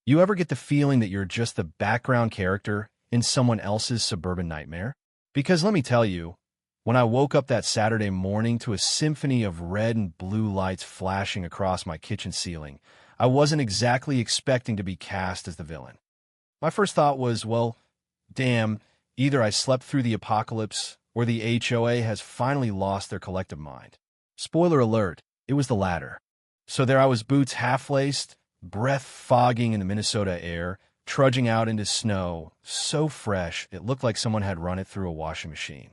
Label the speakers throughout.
Speaker 1: You ever get the feeling that you're just the background character in someone else's suburban nightmare? Because let me tell you, when I woke up that Saturday morning to a symphony of red and blue lights flashing across my kitchen ceiling, I wasn't exactly expecting to be cast as the villain. My first thought was, well, damn, either I slept through the apocalypse or the HOA has finally lost their collective mind. Spoiler alert, it was the latter. So there I was, boots half-laced, breath fogging in the Minnesota air, trudging out into snow, so fresh it looked like someone had run it through a washing machine.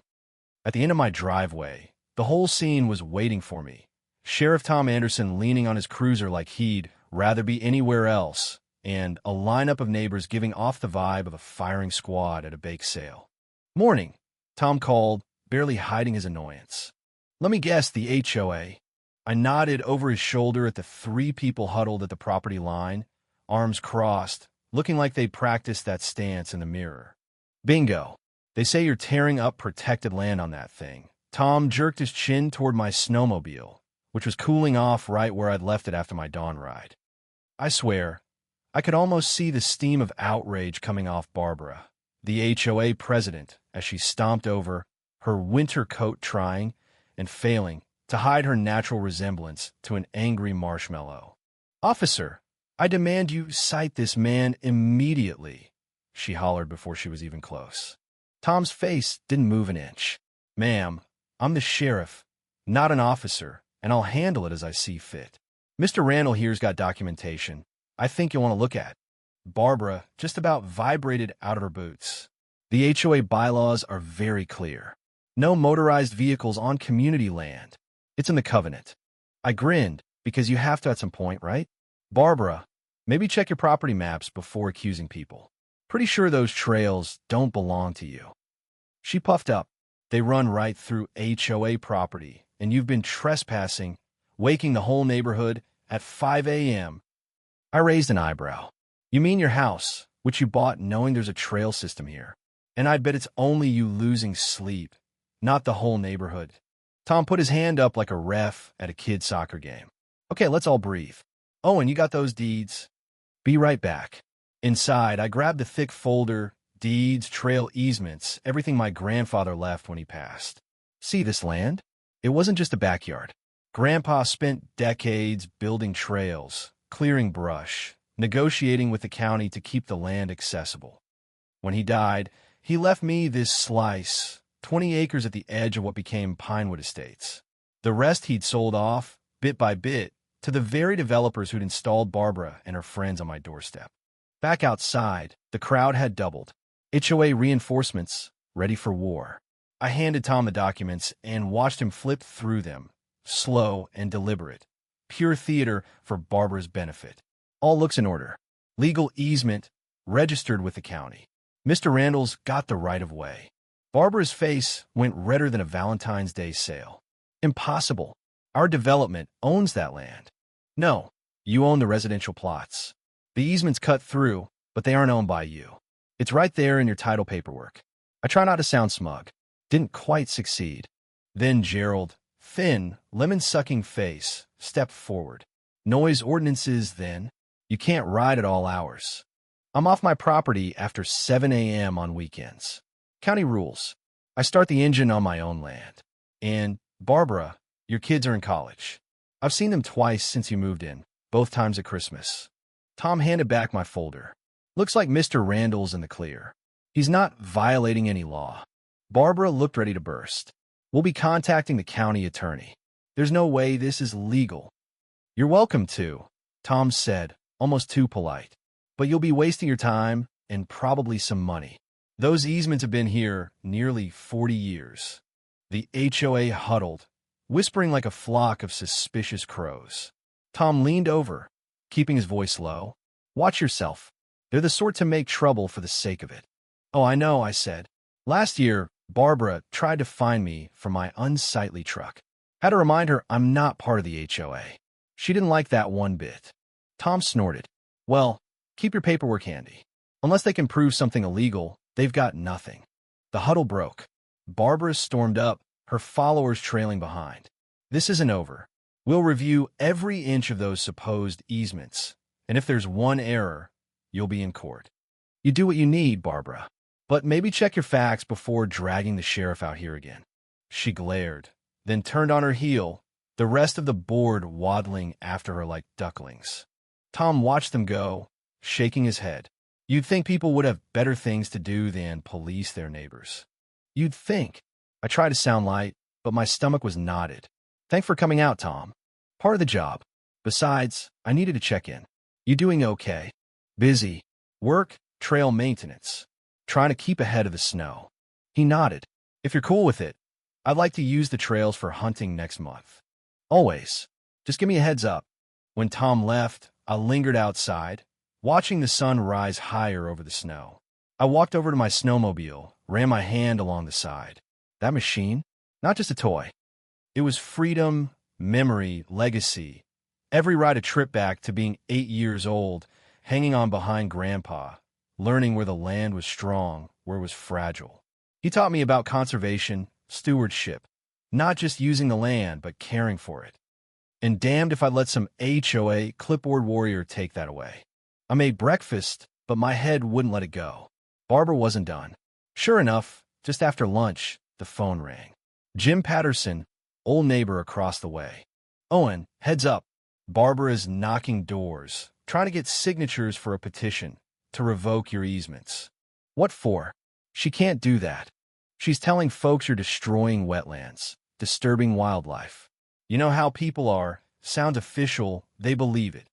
Speaker 1: At the end of my driveway, the whole scene was waiting for me. Sheriff Tom Anderson leaning on his cruiser like he'd rather be anywhere else, and a lineup of neighbors giving off the vibe of a firing squad at a bake sale. "Morning," Tom called, barely hiding his annoyance. "Let me guess, the HOA." I nodded over his shoulder at the three people huddled at the property line, arms crossed, looking like they practiced that stance in the mirror. "Bingo. They say you're tearing up protected land on that thing." Tom jerked his chin toward my snowmobile, which was cooling off right where I'd left it after my dawn ride. I swear, I could almost see the steam of outrage coming off Barbara, the HOA president, as she stomped over, her winter coat trying and failing to hide her natural resemblance to an angry marshmallow. "Officer, I demand you cite this man immediately," she hollered before she was even close. Tom's face didn't move an inch. "Ma'am, I'm the sheriff, not an officer, and I'll handle it as I see fit. Mr. Randall here's got documentation I think you'll want to look at." Barbara just about vibrated out of her boots. "The HOA bylaws are very clear. No motorized vehicles on community land. It's in the covenant." I grinned, because you have to at some point, right? "Barbara, maybe check your property maps before accusing people. Pretty sure those trails don't belong to you." She puffed up. "They run right through HOA property, and you've been trespassing, waking the whole neighborhood at 5 a.m. I raised an eyebrow. "You mean your house, which you bought knowing there's a trail system here. And I bet it's only you losing sleep, not the whole neighborhood." Tom put his hand up like a ref at a kid's soccer game. "Okay, let's all breathe. Oh, and you got those deeds?" "Be right back." Inside, I grabbed the thick folder, deeds, trail easements, everything my grandfather left when he passed. "See this land? It wasn't just a backyard. Grandpa spent decades building trails, clearing brush, negotiating with the county to keep the land accessible. When he died, he left me this slice, 20 acres at the edge of what became Pinewood Estates. The rest he'd sold off, bit by bit, to the very developers who'd installed Barbara and her friends on my doorstep. Back outside, the crowd had doubled. HOA reinforcements, ready for war. I handed Tom the documents and watched him flip through them, slow and deliberate. Pure theater for Barbara's benefit. All looks in order. Legal easement, registered with the county. Mr. Randall's got the right-of-way. Barbara's face went redder than a Valentine's Day sale. "Impossible. Our development owns that land." "No, you own the residential plots. The easements cut through, but they aren't owned by you. It's right there in your title paperwork." I try not to sound smug. Didn't quite succeed. Then Gerald, thin, lemon-sucking face, stepped forward. "Noise ordinances, then. You can't ride at all hours. I'm off my property after 7 a.m. on weekends. County rules. I start the engine on my own land. And, Barbara, your kids are in college. I've seen them twice since you moved in, both times at Christmas." Tom handed back my folder. "Looks like Mr. Randall's in the clear. He's not violating any law." Barbara looked ready to burst. "We'll be contacting the county attorney. There's no way this is legal." "You're welcome to," Tom said, almost too polite. "But you'll be wasting your time and probably some money. Those easements have been here nearly 40 years. The HOA huddled, whispering like a flock of suspicious crows. Tom leaned over, keeping his voice low. "Watch yourself. They're the sort to make trouble for the sake of it." "Oh, I know," I said. "Last year, Barbara tried to fine me for my unsightly truck. Had to remind her I'm not part of the HOA. She didn't like that one bit." Tom snorted. "Well, keep your paperwork handy. Unless they can prove something illegal, they've got nothing." The huddle broke. Barbara stormed up, her followers trailing behind. "This isn't over. We'll review every inch of those supposed easements, and if there's one error, you'll be in court. You do what you need, Barbara. But maybe check your facts before dragging the sheriff out here again. She glared, then turned on her heel, the rest of the board waddling after her like ducklings. Tom watched them go, shaking his head. You'd think people would have better things to do than police their neighbors. You'd think. I tried to sound light, but my stomach was knotted. Thanks for coming out, Tom. Part of the job. Besides, I needed to check in. You doing okay? Busy. Work, trail maintenance. Trying to keep ahead of the snow. He nodded. If you're cool with it, I'd like to use the trails for hunting next month. Always. Just give me a heads up. When Tom left, I lingered outside, watching the sun rise higher over the snow. I walked over to my snowmobile, ran my hand along the side. That machine? Not just a toy. It was freedom, memory, legacy. Every ride a trip back to being 8 years old, hanging on behind Grandpa, learning where the land was strong, where it was fragile. He taught me about conservation, stewardship, not just using the land, but caring for it. And damned if I'd let some HOA clipboard warrior take that away. I made breakfast, but my head wouldn't let it go. Barbara wasn't done. Sure enough, just after lunch, the phone rang. Jim Patterson, old neighbor across the way. Owen, heads up. Barbara is knocking doors, trying to get signatures for a petition to revoke your easements. What for? She can't do that. She's telling folks you're destroying wetlands, disturbing wildlife. You know how people are. Sounds official, they believe it.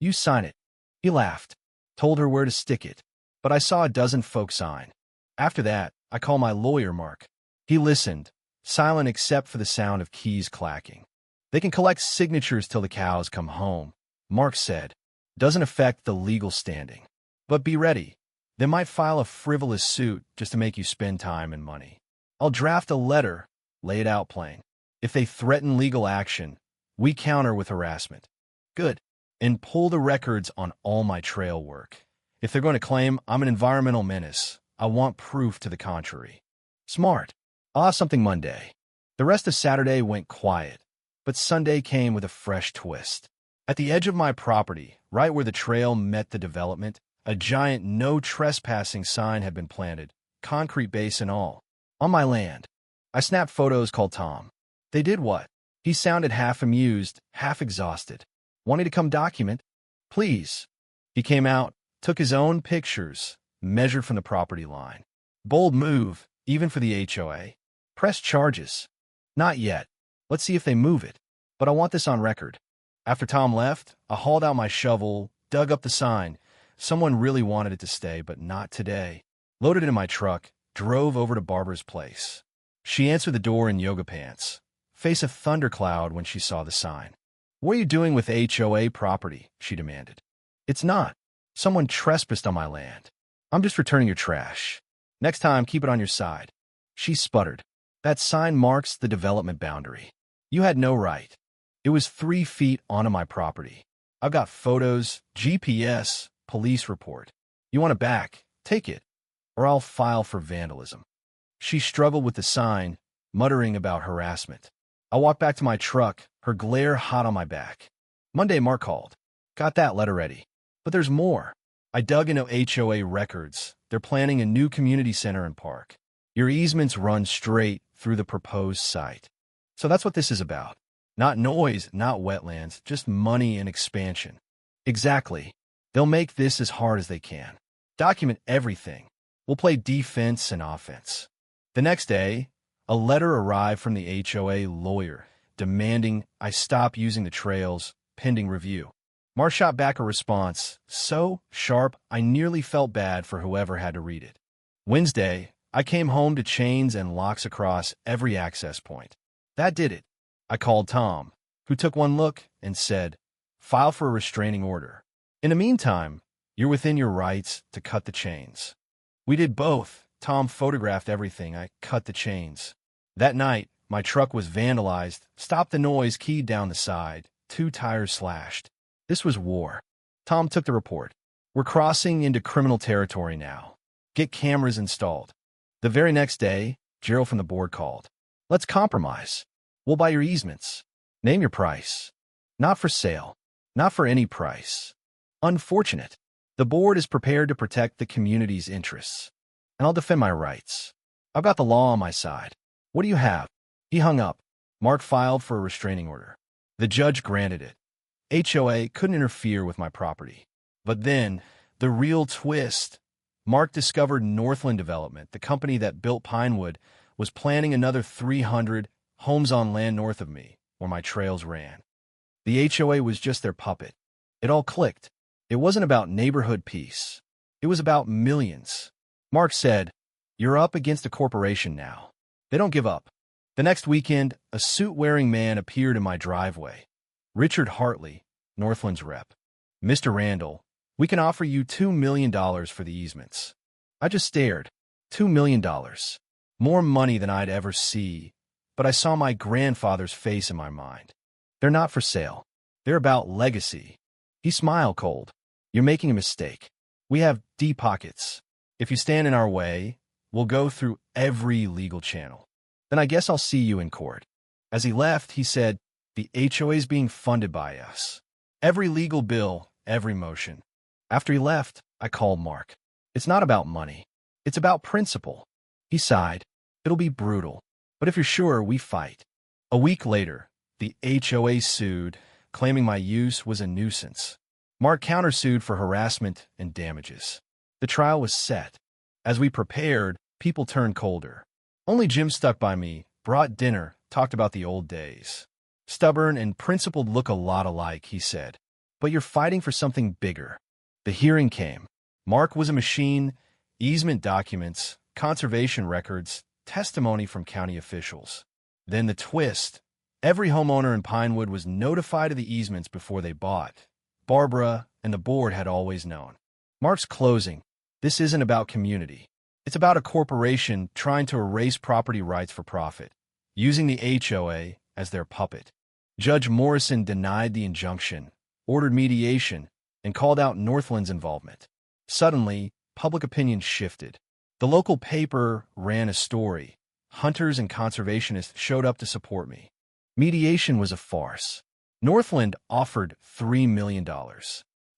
Speaker 1: You sign it. He laughed, told her where to stick it. But I saw a dozen folks sign. After that, I called my lawyer, Mark. He listened, silent except for the sound of keys clacking. They can collect signatures till the cows come home, Mark said. Doesn't affect the legal standing. But be ready. They might file a frivolous suit just to make you spend time and money. I'll draft a letter, lay it out plain. If they threaten legal action, we counter with harassment. Good. And pull the records on all my trail work. If they're going to claim I'm an environmental menace, I want proof to the contrary. Smart. I'll have something Monday. The rest of Saturday went quiet, but Sunday came with a fresh twist. At the edge of my property, right where the trail met the development, a giant no trespassing sign had been planted, concrete base and all, on my land. I snapped photos, called Tom. They did what? He sounded half amused, half exhausted. Wanting to come document? Please. He came out, took his own pictures, measured from the property line. Bold move, even for the HOA. Press charges. Not yet. Let's see if they move it. But I want this on record. After Tom left, I hauled out my shovel, dug up the sign. Someone really wanted it to stay, but not today. Loaded it in my truck, drove over to Barbara's place. She answered the door in yoga pants. Face a thundercloud when she saw the sign. What are you doing with HOA property? She demanded. It's not. Someone trespassed on my land. I'm just returning your trash. Next time, keep it on your side. She sputtered. That sign marks the development boundary. You had no right. It was 3 feet onto my property. I've got photos, GPS, police report. You want it back? Take it, or I'll file for vandalism. She struggled with the sign, muttering about harassment. I walked back to my truck, her glare hot on my back. Monday, Mark called. Got that letter ready. But there's more. I dug into HOA records. They're planning a new community center and park. Your easements run straight through the proposed site. So that's what this is about. Not noise, not wetlands, just money and expansion. Exactly. They'll make this as hard as they can. Document everything. We'll play defense and offense. The next day, a letter arrived from the HOA lawyer demanding I stop using the trails pending review. Mark shot back a response so sharp I nearly felt bad for whoever had to read it. Wednesday, I came home to chains and locks across every access point. That did it. I called Tom, who took one look and said, file for a restraining order. In the meantime, you're within your rights to cut the chains. We did both. Tom photographed everything. I cut the chains. That night, my truck was vandalized, stopped the noise, keyed down the side, 2 tires slashed. This was war. Tom took the report. We're crossing into criminal territory now. Get cameras installed. The very next day, Gerald from the board called. Let's compromise. We'll buy your easements. Name your price. Not for sale. Not for any price. Unfortunate. The board is prepared to protect the community's interests, and I'll defend my rights. I've got the law on my side. What do you have? He hung up. Mark filed for a restraining order. The judge granted it. HOA couldn't interfere with my property. But then, the real twist. Mark discovered Northland Development, the company that built Pinewood, was planning another 300 homes on land north of me, where my trails ran. The HOA was just their puppet. It all clicked. It wasn't about neighborhood peace. It was about millions. Mark said, "You're up against a corporation now. They don't give up." The next weekend, a suit-wearing man appeared in my driveway. Richard Hartley, Northland's rep. "Mr. Randall, we can offer you $2 million for the easements." I just stared. $2 million. More money than I'd ever see. But I saw my grandfather's face in my mind. They're not for sale. They're about legacy. He smiled cold. "You're making a mistake. We have deep pockets. If you stand in our way, we'll go through every legal channel. Then I guess I'll see you in court." As he left, he said, "The HOA is being funded by us. Every legal bill, every motion." After he left, I called Mark. "It's not about money. It's about principle." He sighed. "It'll be brutal. But if you're sure, we fight." A week later, the HOA sued, claiming my use was a nuisance. Mark countersued for harassment and damages. The trial was set. As we prepared, people turned colder. Only Jim stuck by me, brought dinner, talked about the old days. "Stubborn and principled look a lot alike," he said. "But you're fighting for something bigger." The hearing came. Mark was a machine, easement documents, conservation records, testimony from county officials. Then the twist. Every homeowner in Pinewood was notified of the easements before they bought. Barbara and the board had always known. Mark's closing. "This isn't about community. It's about a corporation trying to erase property rights for profit, using the HOA as their puppet." Judge Morrison denied the injunction, ordered mediation, and called out Northland's involvement. Suddenly, public opinion shifted. The local paper ran a story. Hunters and conservationists showed up to support me. Mediation was a farce. Northland offered $3 million.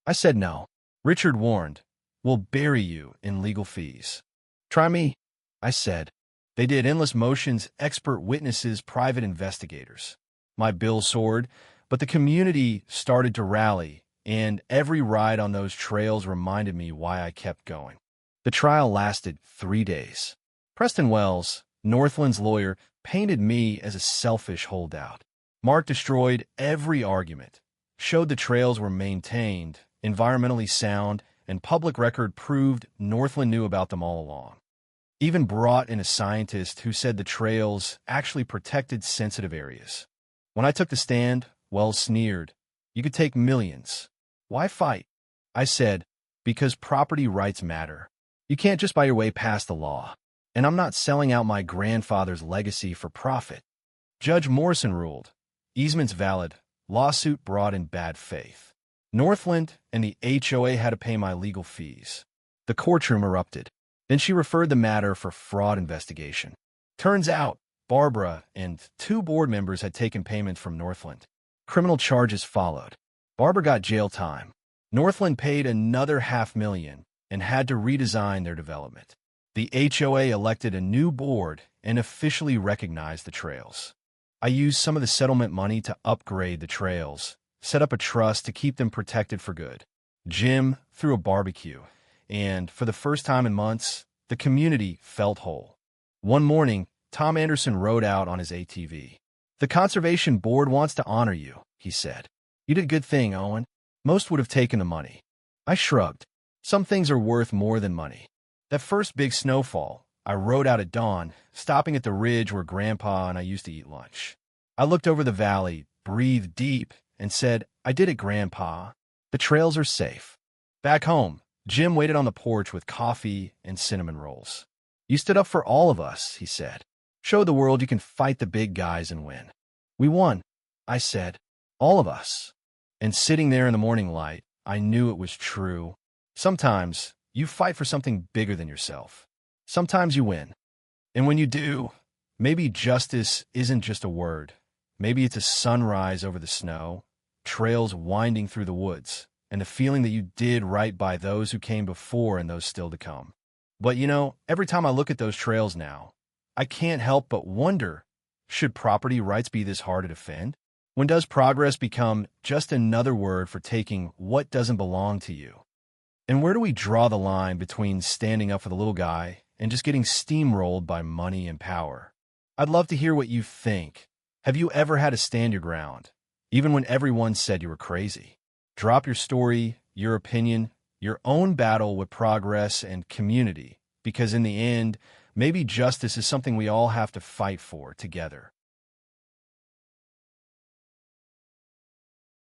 Speaker 1: I said no. Richard warned, "We'll bury you in legal fees." "Try me," I said. They did endless motions, expert witnesses, private investigators. My bill soared, but the community started to rally, and every ride on those trails reminded me why I kept going. The trial lasted 3 days. Preston Wells, Northland's lawyer, painted me as a selfish holdout. Mark destroyed every argument, showed the trails were maintained, environmentally sound, and public record proved Northland knew about them all along. Even brought in a scientist who said the trails actually protected sensitive areas. When I took the stand, Wells sneered, "You could take millions. Why fight?" I said, "Because property rights matter. You can't just buy your way past the law. And I'm not selling out my grandfather's legacy for profit." Judge Morrison ruled, easements valid, lawsuit brought in bad faith. Northland and the HOA had to pay my legal fees. The courtroom erupted. Then she referred the matter for fraud investigation. Turns out, Barbara and 2 board members had taken payments from Northland. Criminal charges followed. Barbara got jail time. Northland paid another $500,000 and had to redesign their development. The HOA elected a new board and officially recognized the trails. I used some of the settlement money to upgrade the trails, set up a trust to keep them protected for good. Jim threw a barbecue, and for the first time in months, the community felt whole. One morning, Tom Anderson rode out on his ATV. "The Conservation Board wants to honor you," he said. "You did a good thing, Owen. Most would have taken the money." I shrugged. Some things are worth more than money. That first big snowfall, I rode out at dawn, stopping at the ridge where Grandpa and I used to eat lunch. I looked over the valley, breathed deep, and said, "I did it, Grandpa. The trails are safe." Back home, Jim waited on the porch with coffee and cinnamon rolls. "You stood up for all of us," he said. "Showed the world you can fight the big guys and win." "We won," I said. "All of us." And sitting there in the morning light, I knew it was true. Sometimes you fight for something bigger than yourself. Sometimes you win. And when you do, maybe justice isn't just a word. Maybe it's a sunrise over the snow, trails winding through the woods, and the feeling that you did right by those who came before and those still to come. But every time I look at those trails now, I can't help but wonder, should property rights be this hard to defend? When does progress become just another word for taking what doesn't belong to you? And where do we draw the line between standing up for the little guy and just getting steamrolled by money and power? I'd love to hear what you think. Have you ever had to stand your ground, even when everyone said you were crazy? Drop your story, your opinion, your own battle with progress and community, because in the end, maybe justice is something we all have to fight for together.